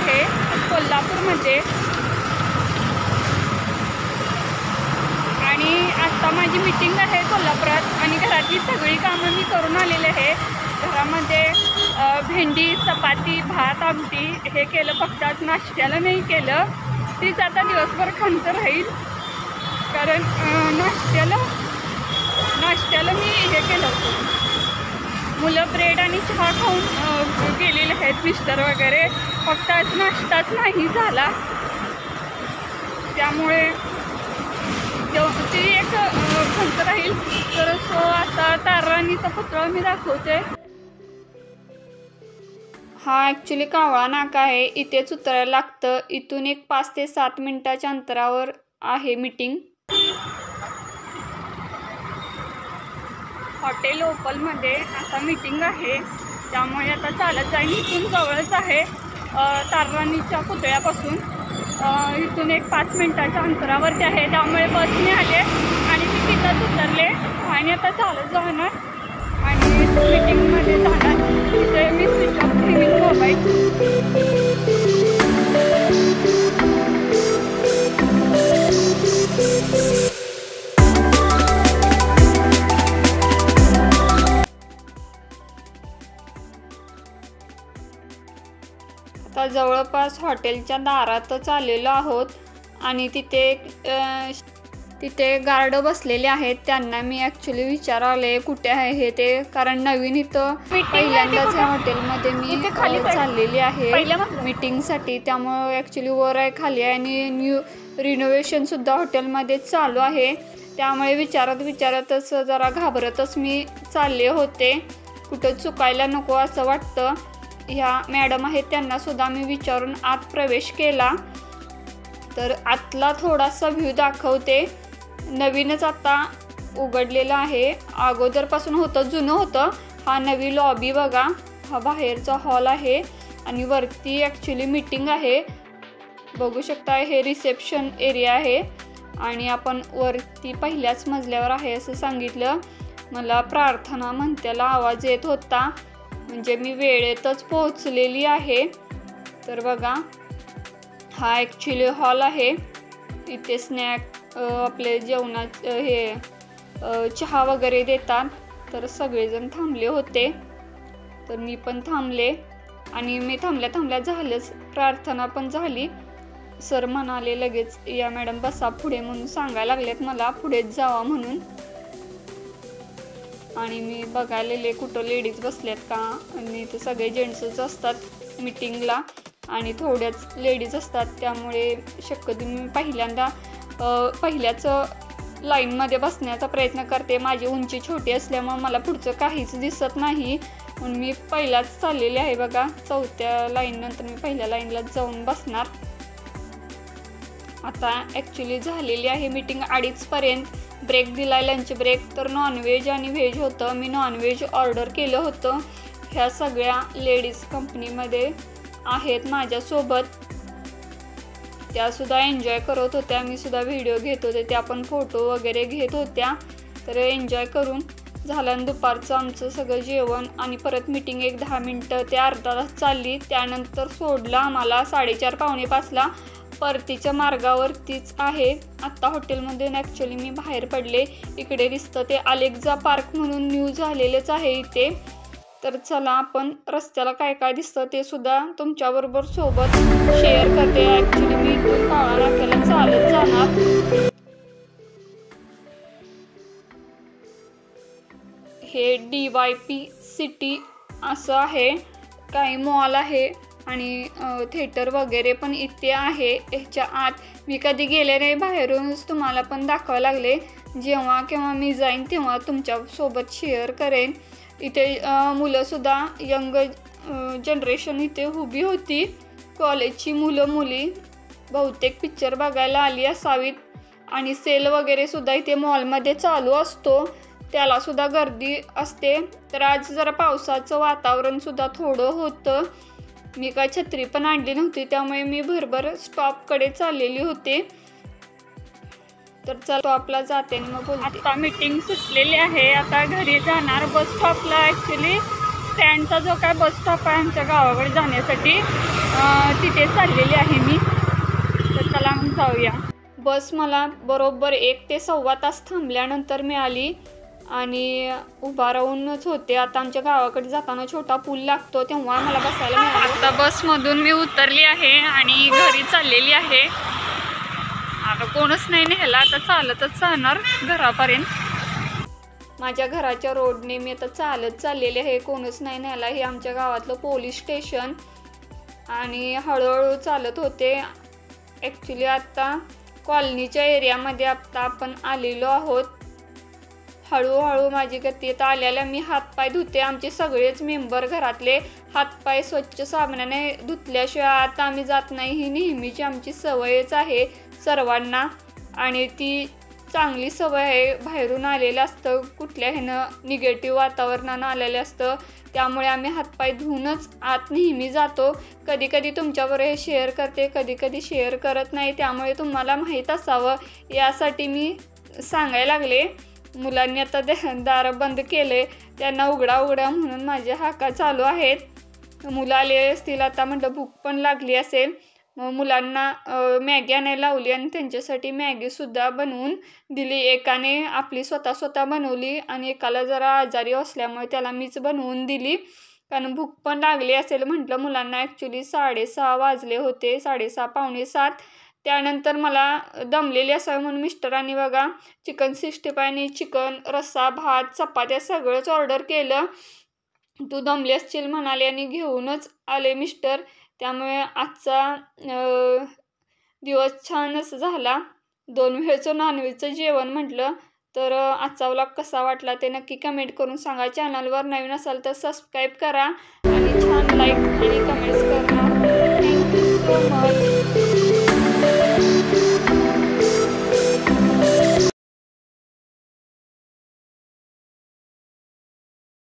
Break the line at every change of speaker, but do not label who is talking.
आहे कोल्हापूरमध्ये आणि आता माझी मीटिंग आहे कोल्हापुरात आणि घरातली सगळी कामं मी करून आलेले आहे। घरामध्ये भेंडी चपाती भात आमटी हे केलं, फक्त आज नाश्त्याला नाही केलं। तीच आता दिवसभर खंत राहील, कारण नाश्त्याला मी हे केलं होतं, मुलं ब्रेड आणि चहा खाऊन गेलेले आहेत मिस्टर वगैरे, फक्त आज नाश्ताच नाही झाला। त्यामुळे ती एक खंत राहील। तर सो आता ताराणीचा पुतळा मी दाखवते। हा ॲक्च्युली कावळा नाका आहे, इथेच उतरायला लागतं। इथून एक 5 ते 7 मिनिटाच्या अंतरावर आहे मीटिंग। हॉटेल ओपलमध्ये आता मीटिंग आहे, त्यामुळे आता चालत जाईन। इथून जवळच आहे ताराणीच्या पुतळ्यापासून, इथून एक 5 मिनिटाच्या अंतरावरती आहे। त्यामुळे बसने आले आणि मी तिथंच उतरले आणि आता चालत जाणार आणि मीटिंगमध्ये जाणार। तिथे मी स्विच ऑफ ठेवीन मोबाईल। आता जवळपास हॉटेलच्या दारातच आलेलो आहोत आणि तिथे गार्ड बसलेले आहेत। त्यांना मी ॲक्च्युली विचारले कुठे आहे हे ते, कारण नवीन इथं पहिल्यांदाच या हॉटेलमध्ये मी चाललेली आहे मीटिंगसाठी। त्यामुळे ॲक्च्युली वर आहे खाली आहे आणि न्यू रिनोव्हेशनसुद्धा हॉटेलमध्ये चालू आहे। त्यामुळे विचारतच जरा घाबरतच मी चालले होते, कुठं चुकायला नको असं वाटतं। ह्या मॅडम आहेत त्यांनासुद्धा मी विचारून आत प्रवेश केला। तर आतला थोडासा व्ह्यू दाखवते। नवीनच आता उघडलेला आहे, अगोदरपासून होतं, जुनं होतं। हा नवी लॉबी बघा, हा बाहेरचा हॉल आहे आणि वरती ॲक्च्युली मीटिंग आहे, बघू शकता। हे रिसेप्शन एरिया आहे आणि आपण वरती पहिल्याच मजल्यावर आहे असं सांगितलं। मला प्रार्थना म्हणत्याला आवाज येत होता, म्हणजे मी वेळेतच पोहोचलेली आहे। तर बघा, हा ॲक्च्युली हॉल आहे। इथे स्नॅक आपले जेवणाचे चहा वगैरे देतात। तर सगळेजण थांबले होते, तर मी पण थांबले आणि मी थांबल्या झालंच, प्रार्थना पण झाली। सर म्हणाले लगेच या मॅडम बसा पुढे म्हणून सांगायला लागलेत मला, पुढेच जावा म्हणून। आणि मी बघायलेले कुठं लेडीज बसल्यात का, आणि ते सगळे जेंट्सच असतात मीटिंगला आणि थोड्याच लेडीज असतात। त्यामुळे शक्यतो मी पहिल्याच लाईनमध्ये बसण्याचा प्रयत्न करते। माझी उंची छोटी असल्यामुळे मला पुढचं काहीच दिसत नाही, म्हणून मी पहिलाच चाललेली आहे बघा। 4थ्या लाईन नंतर मी पहिल्या लाईनला जाऊन बसणार। आता ॲक्च्युली झालेली आहे मीटिंग 2:30 पर्यंत। ब्रेक दिलाय, लंच ब्रेक। तर नॉनव्हेज आणि व्हेज होतं, मी नॉनव्हेज ऑर्डर केलं होतं। ह्या सगळ्या लेडीज कंपनीमध्ये आहेत माझ्यासोबत, त्यासुद्धा एन्जॉय करत होत्या, मी सुद्धा व्हिडिओ घेत होते, त्या पण फोटो वगैरे घेत होत्या। तर एन्जॉय करून झालं दुपारचं आमचं सगळं जेवण आणि परत मीटिंग एक 10 मिनटं ते अर्धा तास चालली। त्यानंतर सोडलं आम्हाला 4:30 पावणे 5ला, परतीच्या मार्गावरतीच आहे। आत्ता हॉटेलमधून ॲक्च्युली मी बाहेर पडले, इकडे दिसतं ते अलेक्झा पार्क म्हणून न्यू झालेलंच आहे इथे। तर चला आपण रस्त्याला काय काय दिसतं ते सुद्धा तुमच्याबरोबर सोबत शेअर करते। ॲक्च्युली मी इथून कावळा नाक्याला चालत जाणार। हे DYP सिटी असं आहे, काही मॉल आहे आणि थिएटर वगैरे पण इथे आहे। ह्याच्या आत मी कधी गेले नाही, बाहेरूनच तुम्हाला पण दाखवायला लागले। जेव्हा केव्हा मी जाईन तेव्हा तुमच्यासोबत शेअर करेन। इथे मुलंसुद्धा यंग जनरेशन इथे उभी होती, कॉलेजची मुलं मुली, बहुतेक पिक्चर बघायला आली असावीत। आणि सेल वगैरे सुद्धा इथे मॉलमध्ये चालू असतो, त्यालासुद्धा गर्दी असते। तर आज जरा पावसाचं वातावरणसुद्धा थोडं होतं, मी काय छत्री पण आणली नव्हती, त्यामुळे मी भरभर स्टॉपकडे चाललेली होते। तर चल स्टॉपला जाते आणि मग बोलते। आता मीटिंग सुटलेली आहे, आता घरी जाणार। बस स्टॉपला ॲक्च्युली स्टँडचा जो काय बस स्टॉप आहे आमच्या गावाकडे जाण्यासाठी, तिथे चाललेली आहे मी. तर चला मग जाऊया. बस मला बरोबर 1 ते सव्वा तास थांबल्यानंतर मिळाली आणि उभा राहूनच होते. आता आमच्या गावाकडे जाताना छोटा पूल लागतो तेव्हा मला बसायला मिळालं. आता बसमधून मी उतरली आहे आणि घरी चाललेली आहे. आता कोणच नाही न्यायला, आता चालतच जाणार घरापर्यंत. माझ्या घराच्या रोडने मी आता चालत चाललेले आहे. कोणच नाही न्यायला. हे आमच्या गावातलं पोलीस स्टेशन आणि हळूहळू चालत होते. ॲक्च्युली आता कॉलनीच्या एरियामध्ये आता आपण आलेलो आहोत. हळूहळू माझी गती येत आल्याला मी हातपाय धुते. आमचे सगळेच मेंबर घरातले हातपाय स्वच्छ साबणाने धुतल्याशिवाय आता आम्ही जात नाही. ही नेहमीची आमची सवयच आहे सर्वांना आणि ती चांगली सवय आहे. बाहेरून आलेलं असतं, कुठल्या ह्यानं निगेटिव्ह वातावरणानं आलेलं असतं, त्यामुळे आम्ही हातपाय धुवूनच आत नेहमी जातो. कधी कधी तुमच्याबरोबर हे शेअर करते, कधी कधी शेअर करत नाही, त्यामुळे तुम्हाला माहीत असावं यासाठी मी सांगायला लागले. मुलांनी आता दारं बंद केले, त्यांना उघडा म्हणून माझ्या हाका चालू आहेत. मुलं आले असतील आता, म्हटलं भूक पण लागली असेल. मग मुलांना मॅगी आणायला लावली आणि त्यांच्यासाठी मॅगीसुद्धा बनवून दिली. एकाने आपली स्वतः बनवली आणि एकाला जरा आजारी असल्यामुळे त्याला मीच बनवून दिली, कारण भूक पण लागली असेल म्हटलं मुलांना. ॲक्च्युली 6:30 वाजले होते, 6:30 पावणे 7. त्यानंतर मला दमलेली असावी म्हणून मिस्टरांनी बघा चिकन 65 आणि चिकन रस्सा, भात, चपात्या सगळंच ऑर्डर केलं. तू दमली असशील म्हणाले आणि घेऊनच आले मिस्टर. त्यामुळे आजचा दिवस छानच झाला. 2 वेळचं नॉनव्हेजचं जेवण म्हटलं. तर आजचा व्लॉग कसा वाटला ते नक्की कमेंट करून सांगा. चॅनलवर नवीन असाल तर सबस्क्राईब करा आणि छान लाईक आणि कमेंट्स करा. Thank you so much.